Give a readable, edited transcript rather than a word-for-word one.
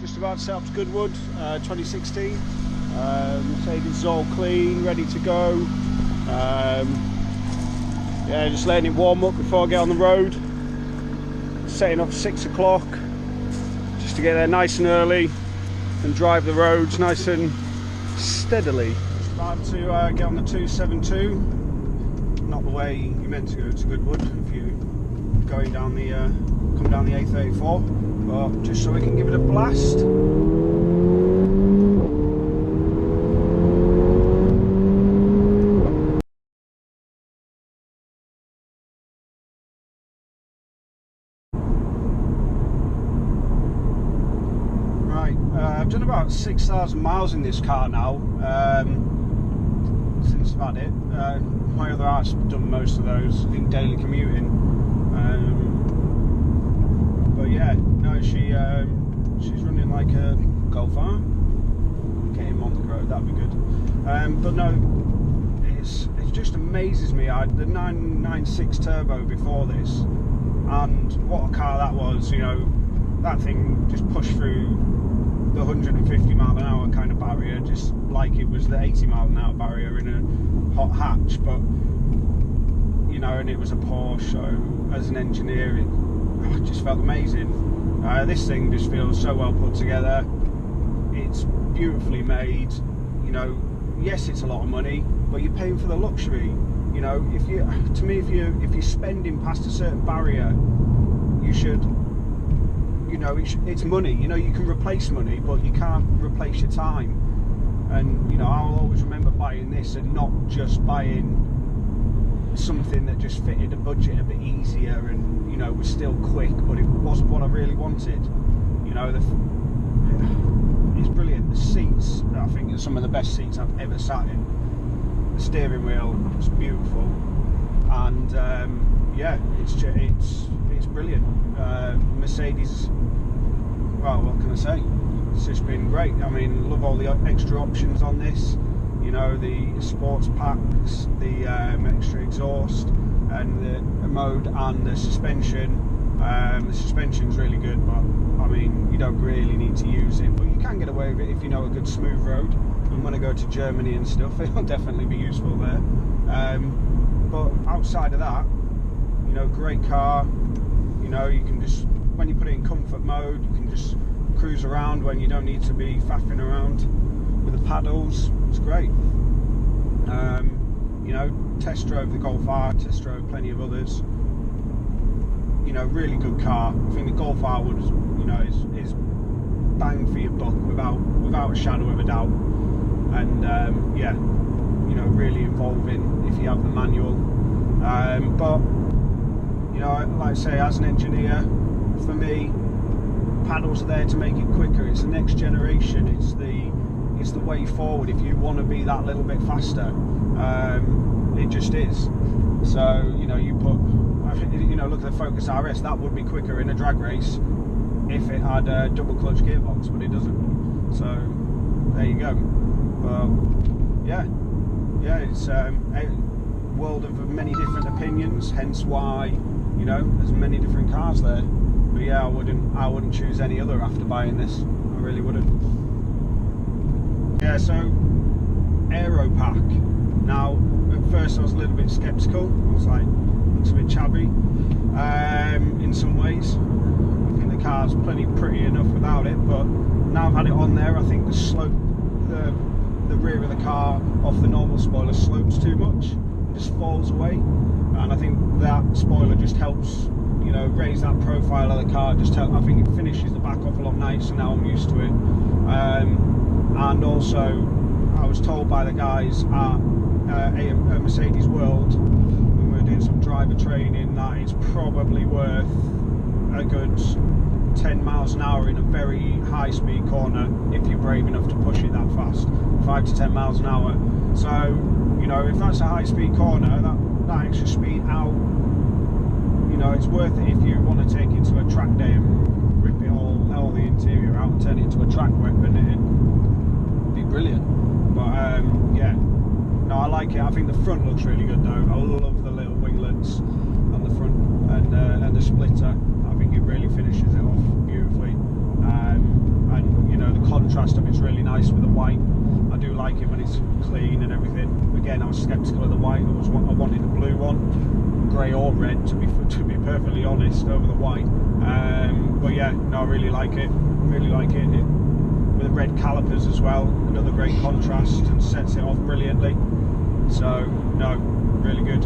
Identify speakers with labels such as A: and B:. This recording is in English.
A: Just about to set up to Goodwood, 2016. Mercedes is all clean, ready to go. Yeah, just letting it warm up before I get on the road. Setting up 6 o'clock, just to get there nice and early and drive the roads nice and steadily. Just about to get on the 272. Not the way you're meant to go to Goodwood if you're going down the come down the A45, but just so we can give it a blast. I've done about 6,000 miles in this car now, since I've had it. My other half's done most of those in daily commuting. But yeah, no, she's running like a Golf R. Get him on the road, that'd be good. But no, it just amazes me. I had the 996 turbo before this, and what a car that was. You know, that thing just pushed through the 150 mile an hour kind of barrier, just like it was the 80 mile an hour barrier in a hot hatch. But you know, and it was a Porsche, so as an engineer it just felt amazing. This thing just feels so well put together. It's beautifully made. You know, yes, it's a lot of money, but you're paying for the luxury. You know, if you're spending past a certain barrier, you should, you know, it's money. You know, you can replace money, but you can't replace your time. And you know, I'll always remember buying this and not just buying something that just fitted a budget a bit easier and, you know, was still quick, but it wasn't what I really wanted. You know, it's brilliant. The seats, I think, are some of the best seats I've ever sat in. The steering wheel is beautiful, and yeah, it's brilliant. Mercedes, well, what can I say? It's just been great. I mean, love all the extra options on this. You know, the sports packs, the extra exhaust, and the mode, and the suspension. The suspension's really good, but I mean, you don't really need to use it, but you can get away with it if you know a good smooth road. And when I go to Germany and stuff, it'll definitely be useful there. But outside of that, you know, great car. You know, you can just, when you put it in comfort mode, you can just cruise around when you don't need to be faffing around with the paddles. It's great. You know, test drove the Golf R, test drove plenty of others. You know, really good car. I think the Golf R would, you know, is bang for your buck without a shadow of a doubt. And yeah, you know, really involving if you have the manual. But you know, like I say, as an engineer, for me, paddles are there to make it quicker. It's the next generation. It's the way forward. If you want to be that little bit faster, it just is. So you know, you know, look at the Focus RS. That would be quicker in a drag race if it had a double clutch gearbox, but it doesn't. So there you go. But yeah, it's a world of many different opinions. Hence why, you know, there's many different cars there. But yeah, I wouldn't choose any other after buying this. I really wouldn't. Yeah, so aero pack. Now, at first I was a little bit sceptical. I was like, looks a bit chabby in some ways. I think the car's plenty pretty enough without it, but now I've had it on there, I think the slope, the rear of the car off the normal spoiler slopes too much and just falls away. And I think that spoiler just helps, you know, raise that profile of the car. I think it finishes the back off a lot nicer. Now I'm used to it. And also, I was told by the guys at a Mercedes World when we were doing some driver training that it's probably worth a good 10 miles an hour in a very high speed corner if you're brave enough to push it that fast, 5 to 10 miles an hour. So, you know, if that's a high speed corner, that extra speed out, you know, it's worth it if you want to take it to a track day and rip it all the interior out and turn it into a track weapon. It'd be brilliant. But yeah, no, I like it. I think the front looks really good though. I love the little winglets on the front and the splitter. I think it really finishes it off beautifully. And looks really nice with the white. I do like it when it's clean and everything. Again, I was sceptical of the white. I wanted a blue one, grey or red, to be perfectly honest, over the white. But yeah, no, I really like it. Really like it. With the red calipers as well, another great contrast, and sets it off brilliantly. So no, really good.